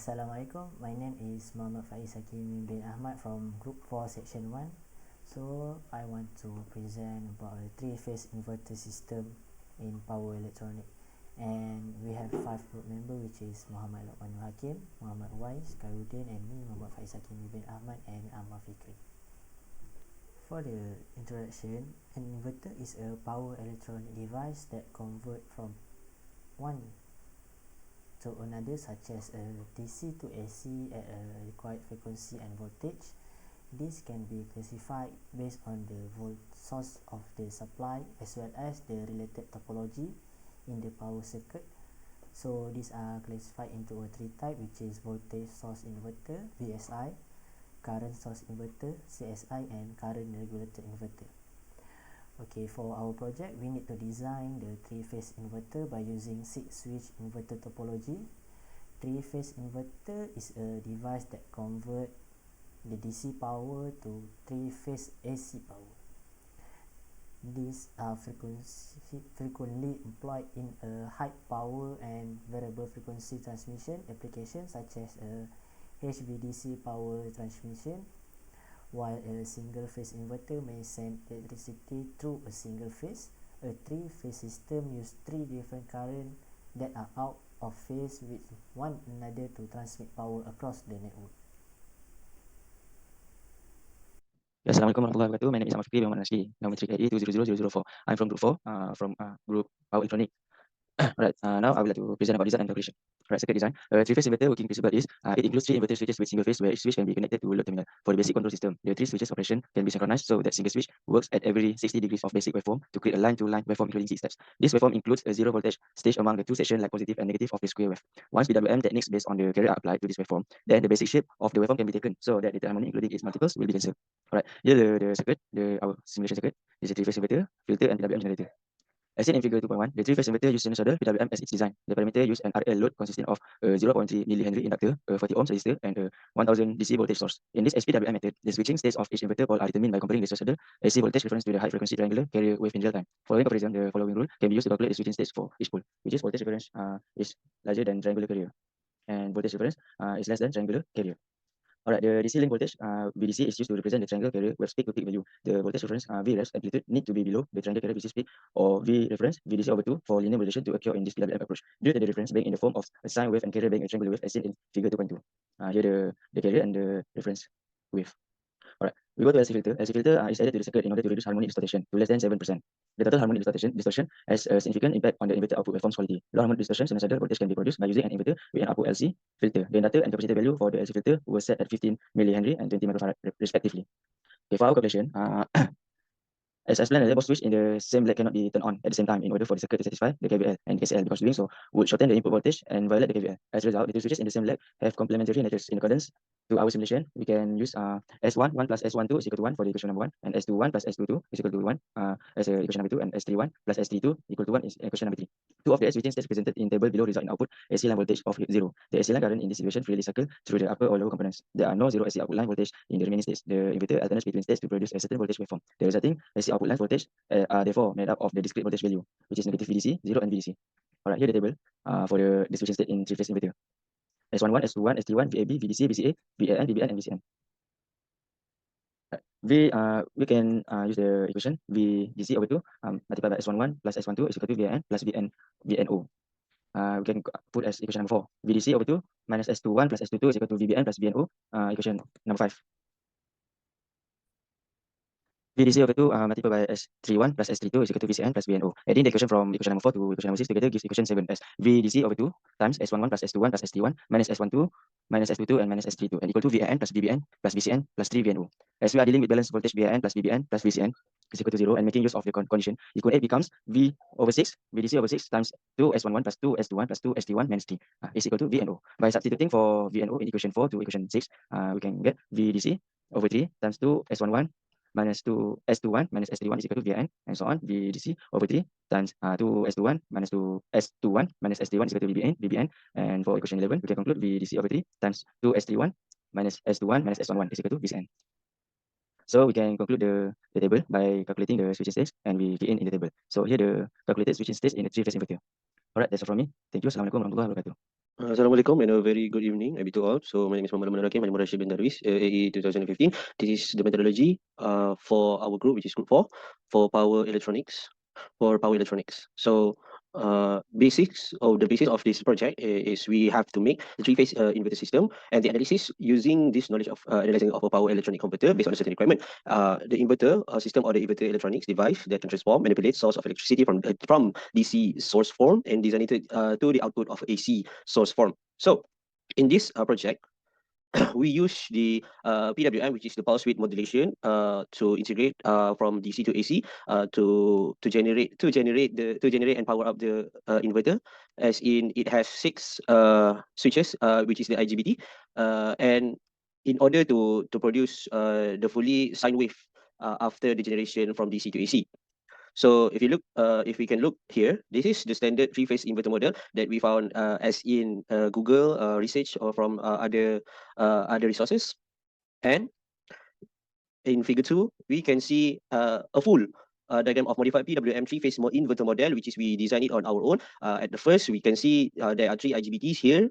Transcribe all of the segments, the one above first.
Assalamualaikum, my name is Muhammad Faiz Hakim bin Ahmad from Group 4 Section 1. So I want to present about a 3-phase inverter system in power electronic, and we have 5 group members, which is Muhammad Lokmanul Hakim, Muhammad Wais, Karudin, and me, Muhammad Faiz Hakim bin Ahmad, and Ammar Fikri. For the introduction, an inverter is a power electronic device that converts from one to another, such as a DC to AC at a required frequency and voltage. This can be classified based on the source of the supply as well as the related topology in the power circuit. So these are classified into a 3 type, which is voltage source inverter VSI, current source inverter CSI, and current regulated inverter. Okay, for our project, we need to design the 3-phase inverter by using 6-switch inverter topology. 3-phase inverter is a device that converts the DC power to 3-phase AC power. These are frequently employed in a high power and variable frequency transmission applications, such as a HVDC power transmission, while a single-phase inverter may send electricity through a single phase. A 3-phase system uses 3 different currents that are out of phase with one another to transmit power across the network. Assalamualaikum warahmatullahi wabarakatuh. My name is Ammar Fikri bin Ahmad. Number 3KE200004. I'm from Group 4, from Group Power Electronic. Right, now I would like to present about design and calculation. Right, circuit design. Three-phase inverter working principle is it includes 3 inverter switches with single phase, where each switch can be connected to load terminal. For the basic control system, the 3 switches operation can be synchronized so that single switch works at every 60 degrees of basic waveform to create a line-to-line waveform including 6 steps. This waveform includes a 0 voltage stage among the 2 sections, like positive and negative of the square wave. Once PWM techniques based on the carrier are applied to this waveform, then the basic shape of the waveform can be taken so that the harmony including its multiples will be cancelled. Alright, here the circuit, our simulation circuit is a 3-phase inverter, filter, and PWM generator. As seen in figure 2.1, the 3-phase inverter uses sinusoidal PWM as its design. The parameter used an RL load consisting of a 0.3 mH inductor, a 40 ohms resistor, and a 1000 DC voltage source. In this SPWM method, the switching states of each inverter pole are determined by comparing the sinusoidal AC voltage reference to the high frequency triangular carrier wave in real time. Following comparison, the following rule can be used to calculate the switching states for each pole, which is voltage reference is larger than triangular carrier, and voltage reference is less than triangular carrier. Alright, the DC link voltage VDC is used to represent the triangle carrier wave peak to peak value. The voltage reference Vref amplitude need to be below the triangle carrier VDC peak, or V reference VDC over 2 for linear modulation to occur in this PWM approach, due to the reference being in the form of a sine wave and carrier being a triangular wave as seen in figure 2.2. Here the carrier and the reference wave. Alright, we go to LC filter. LC filter is added to the circuit in order to reduce harmonic distortion to less than 7%. The total harmonic distortion has a significant impact on the inverter output waveform's quality. Low harmonic distortion sinusoidal voltage can be produced by using an inverter with an output LC filter. The inductor and capacitor value for the LC filter were set at 15 mH and 20 microfarad respectively. Okay, for our calculation, as explained earlier, both switches in the same leg cannot be turned on at the same time in order for the circuit to satisfy the KVL and KCL, because doing so would shorten the input voltage and violate the KVL. As a result, the 2 switches in the same leg have complementary natures. In accordance to our simulation, we can use S1 1 plus S12 is equal to 1 for the equation number 1, and S21 plus S22 is equal to 1 as equation number 2, and S31 plus S32 equal to 1 is equation number 3. 2 of the switching states presented in table below result in output AC line voltage of 0. The AC line current in this situation freely cycle through the upper or lower components. There are no 0 AC output line voltage in the remaining states. The inverter alternates between states to produce a certain voltage waveform. The resulting AC output line voltage are therefore made up of the discrete voltage value, which is negative VDC, 0, and VDC. Alright, here the table for the switching state in 3-phase inverter. S11, S21, S31, VAB, VDC, VCA, VAN, VBN, and VCN. We can use the equation VDC over 2 multiplied by S11 plus S12 is equal to VAN plus VNO. We can put as equation number 4. VDC over 2 minus S21 plus S22 is equal to VBN plus VNO, equation number 5. VDC over 2 multiplied by S31 plus S32 is equal to VCN plus VNO. Adding the equation from equation number 4 to equation number 6 together gives equation 7 as VDC over 2 times S11 plus S21 plus S31 minus S12 minus S22 and minus S32, and equal to VAN plus VBN plus VCN plus 3 VNO. As we are dealing with balanced voltage, VAN plus VBN plus VCN is equal to 0, and making use of the condition, equation 8 becomes V over 6, VDC over 6 times 2 S11 plus 2 S21 plus 2 ST1 minus 3 is equal to VNO. By substituting for VNO in equation 4 to equation 6, we can get VDC over 3 times 2 S11 minus 2 S21 minus S31 is equal to VN, and so on. VDC over 3 times 2 S21 minus 2 S21 minus S31 is equal to VBN. And for equation 11, we can conclude VDC over 3 times 2 S31 minus S21 minus S11 is equal to VCN. So we can conclude the table by calculating the switching states, and we key in the table. So here the calculated switching states in the 3-phase inverter. Alright, that's all from me. Thank you. Assalamualaikum warahmatullahi wabarakatuh. Assalamualaikum and a very good evening, to all. So my name is Muhammad Hakim, I'm Rashid bin Darwis, AE 2015. This is the methodology for our group, which is group 4, for power electronics. So the basis of this project is we have to make the three-phase inverter system and the analysis using this knowledge of analyzing of a power electronic converter based on a certain requirement. The inverter system or the inverter electronics device that can transform, manipulate source of electricity from DC source form and design it to the output of AC source form. So in this project, we use the PWM, which is the pulse width modulation, to integrate from DC to AC to generate and power up the inverter. As in, it has 6 switches, which is the IGBT, and in order to produce the fully sine wave after the generation from DC to AC. So if we can look here, this is the standard three-phase inverter model that we found as in Google research or from other resources. And in figure 2, we can see a full diagram of modified PWM three-phase inverter model, which is we designed it on our own. At the first, we can see there are 3 IGBTs here,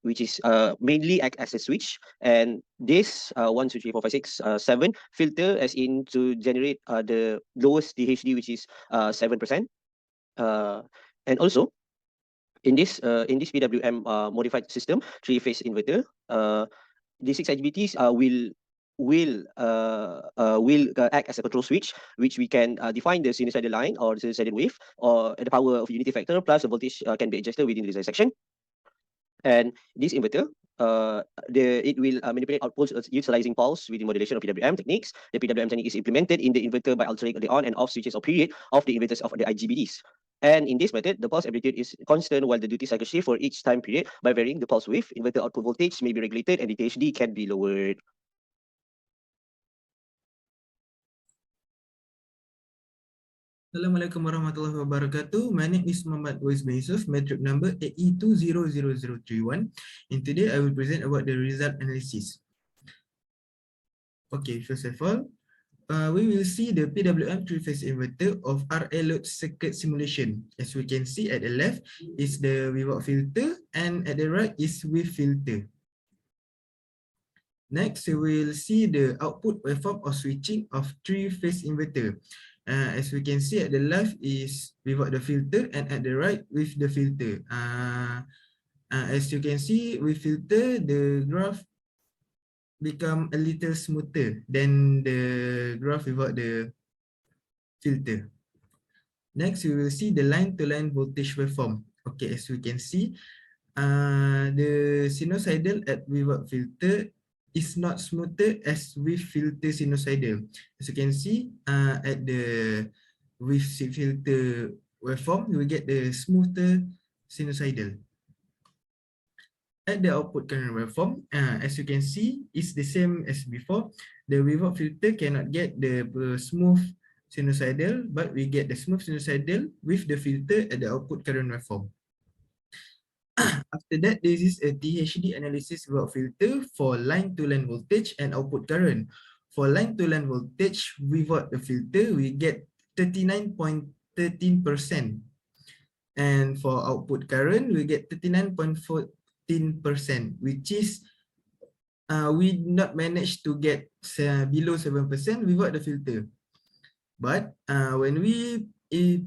which is mainly act as a switch. And this 1, 2, 3, 4, 5, 6, 7 filter as in to generate the lowest DHD, which is 7%. And also, in this PWM modified system, three-phase inverter, the 6 IGBTs will act as a control switch, which we can define the sinusoidal line or the sinusoidal wave, or the power of unity factor plus the voltage can be adjusted within the design section. And this inverter, it will manipulate outputs utilizing pulse within modulation of PWM techniques. The PWM technique is implemented in the inverter by altering the on and off switches or period of the inverters of the IGBTs. And in this method, the pulse amplitude is constant while the duty cycle shift for each time period. By varying the pulse width, inverter output voltage may be regulated and the THD can be lowered. Assalamualaikum warahmatullahi wabarakatuh. My name is Muhammad Wais bin Yusuf, metric number AE2000331. And today I will present about the result analysis. Okay, first of all, we will see the PWM three-phase inverter of RA load circuit simulation. As we can see at the left is the without filter and at the right is with filter. Next, we will see the output waveform of switching of three-phase inverter. As we can see at the left is without the filter and at the right with the filter. As you can see with filter, the graph become a little smoother than the graph without the filter. Next, we will see the line-to-line voltage waveform. Okay, as we can see, the sinusoidal at without filter is not smoother as with filter sinusoidal. As you can see, at the with filter waveform, you will get the smoother sinusoidal. At the output current waveform, as you can see, it's the same as before. The without filter cannot get the smooth sinusoidal, but we get the smooth sinusoidal with the filter at the output current waveform. After that, this is a THD analysis without filter for line-to-line voltage and output current. For line-to-line voltage without the filter, we get 39.13%. And for output current, we get 39.14%, which is we not manage to get below 7% without the filter. But when we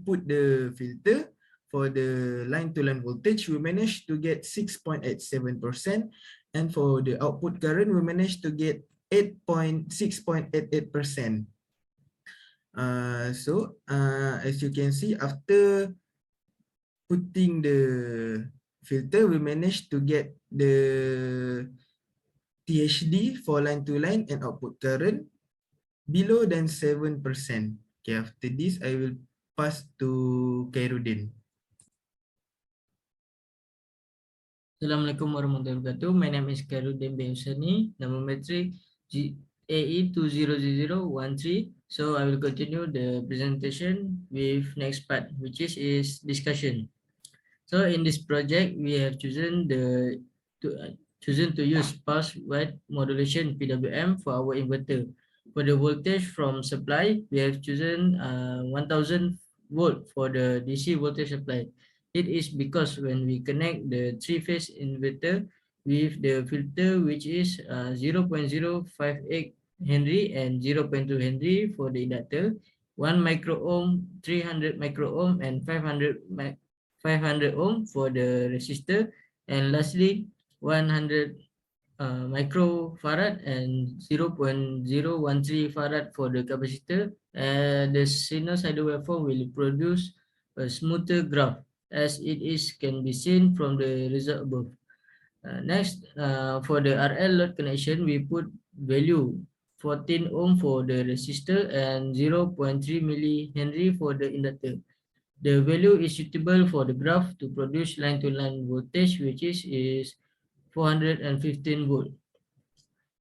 put the filter, for the line-to-line voltage, we managed to get 6.87%, and for the output current, we managed to get 6.88%. So as you can see, after putting the filter, we managed to get the THD for line-to-line and output current below than 7%. Okay, after this, I will pass to Khairuddin. Assalamualaikum warahmatullahi wabarakatuh. My name is Khairuddin bin Husani, number metric AE20013. So I will continue the presentation with next part, which is discussion. So in this project, we have chosen to use pulse width modulation PWM for our inverter. For the voltage from supply, we have chosen 1000 volt for the DC voltage supply. It is because when we connect the three-phase inverter with the filter, which is 0.058 Henry and 0.2 Henry for the inductor, 1 micro ohm, 300 micro ohm, and 500 ohm for the resistor, and lastly 100 microfarad and 0.013 farad for the capacitor. The sinusoidal waveform will produce a smoother graph as it is can be seen from the result above. Next, for the RL load connection, we put value 14 ohm for the resistor and 0.3 millihenry for the inductor. The value is suitable for the graph to produce line-to-line voltage, which is 415 volt.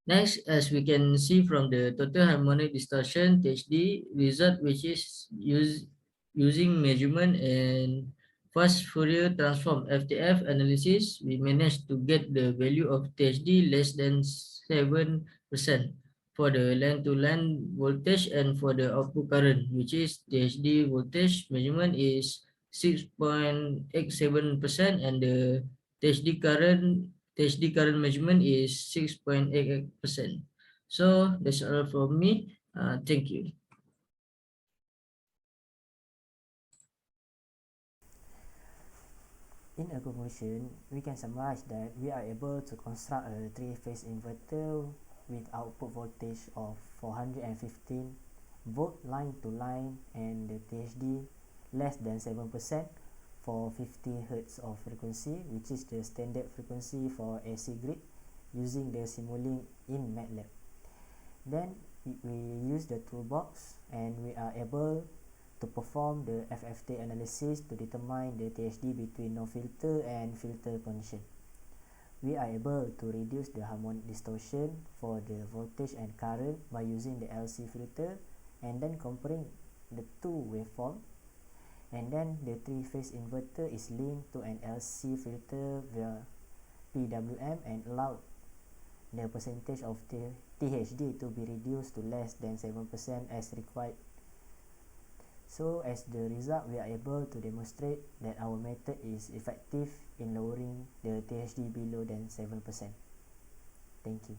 Next, as we can see from the total harmonic distortion THD result, which is using measurement and fast Fourier transform FTF analysis, we managed to get the value of THD less than 7% for the line-to-line voltage, and for the output current, which is THD voltage measurement is 6.87%, and the THD current measurement is 6.88%. So that's all from me. Thank you. In a conclusion, we can summarize that we are able to construct a three-phase inverter with output voltage of 415 volt line to line and the THD less than 7% for 50 Hz of frequency, which is the standard frequency for AC grid, using the Simulink in MATLAB. Then we use the toolbox and we are able to perform the FFT analysis to determine the THD between no filter and filter condition. We are able to reduce the harmonic distortion for the voltage and current by using the LC filter and then comparing the two waveform. And then the three-phase inverter is linked to an LC filter via PWM and allowed the percentage of THD to be reduced to less than 7% as required. So as the result, we are able to demonstrate that our method is effective in lowering the THD below than 7%. Thank you.